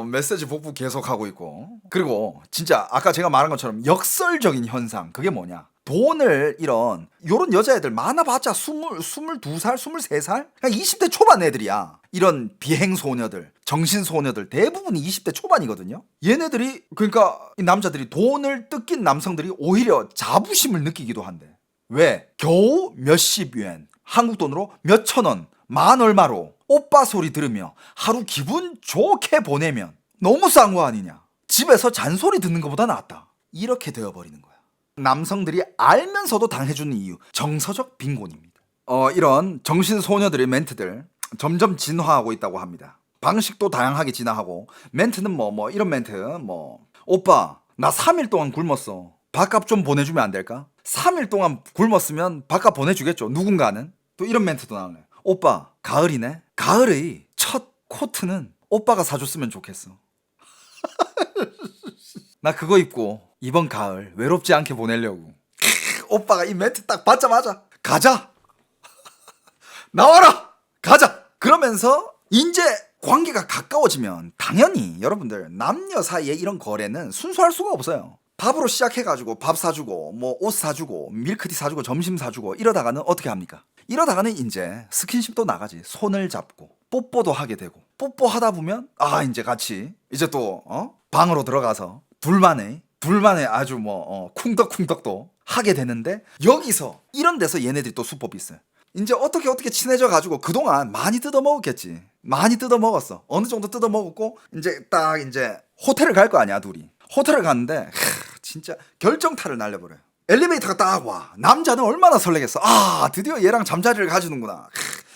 메시지 복붙 계속 하고 있고. 그리고 진짜 아까 제가 말한 것처럼 역설적인 현상 그게 뭐냐? 돈을 요런 여자애들 많아봤자 22살, 23살? 그냥 20대 초반 애들이야. 이런 비행소녀들, 정신소녀들 대부분이 20대 초반이거든요. 얘네들이 그러니까 이 남자들이 돈을 뜯긴 남성들이 오히려 자부심을 느끼기도 한대. 왜? 겨우 몇십 유엔, 한국 돈으로 몇천 원, 만 얼마로 오빠 소리 들으며 하루 기분 좋게 보내면 너무 싼 거 아니냐. 집에서 잔소리 듣는 것보다 낫다. 이렇게 되어버리는 거야. 남성들이 알면서도 당해주는 이유, 정서적 빈곤입니다. 이런 정신소녀들의 멘트들 점점 진화하고 있다고 합니다. 방식도 다양하게 진화하고 멘트는 이런 멘트 오빠 나 3일 동안 굶었어. 밥값 좀 보내주면 안 될까? 3일 동안 굶었으면 밥값 보내주겠죠. 누군가는. 또 이런 멘트도 나오네. 오빠 가을이네. 가을의 첫 코트는 오빠가 사줬으면 좋겠어. 나 그거 입고 이번 가을 외롭지 않게 보내려고. 오빠가 이 멘트 딱 받자마자 가자. 나와라. 가자. 그러면서 이제 관계가 가까워지면 당연히 여러분들 남녀 사이에 이런 거래는 순수할 수가 없어요. 밥으로 시작해가지고 밥 사주고 옷 사주고 밀크티 사주고 점심 사주고 이러다가는 어떻게 합니까? 이러다가는 이제 스킨십도 나가지. 손을 잡고 뽀뽀도 하게 되고 뽀뽀하다 보면 이제 같이 이제 또 방으로 들어가서 둘만의 아주 쿵덕쿵덕도 하게 되는데 여기서 이런 데서 얘네들이 또 수법이 있어요. 이제 어떻게 친해져 가지고 그동안 많이 뜯어먹었겠지. 많이 뜯어먹었어. 어느 정도 뜯어먹었고 이제 호텔을 갈 거 아니야 둘이. 호텔을 갔는데 진짜 결정타를 날려버려요. 엘리베이터가 딱 와. 남자는 얼마나 설레겠어. 드디어 얘랑 잠자리를 가지는구나.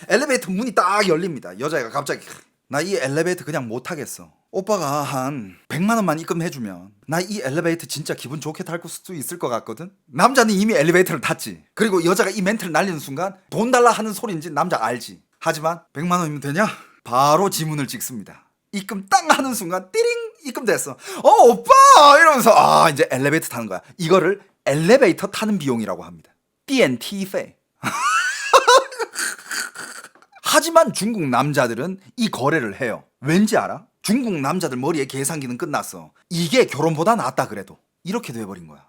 엘리베이터 문이 딱 열립니다. 여자애가 갑자기 나 이 엘리베이터 그냥 못 타겠어. 오빠가 한 100만 원만 입금해주면 나 이 엘리베이터 진짜 기분 좋게 탈 수 있을 것 같거든. 남자는 이미 엘리베이터를 탔지. 그리고 여자가 이 멘트를 날리는 순간 돈 달라 하는 소리인지 남자 알지. 하지만 100만 원이면 되냐? 바로 지문을 찍습니다. 입금 땅 하는 순간 띠링 입금됐어. 오빠 이러면서 이제 엘리베이터 타는 거야. 이거를 엘리베이터 타는 비용이라고 합니다. BNT费. 하지만 중국 남자들은 이 거래를 해요. 왠지 알아? 중국 남자들 머리에 계산기는 끝났어. 이게 결혼보다 낫다 그래도. 이렇게 돼버린 거야.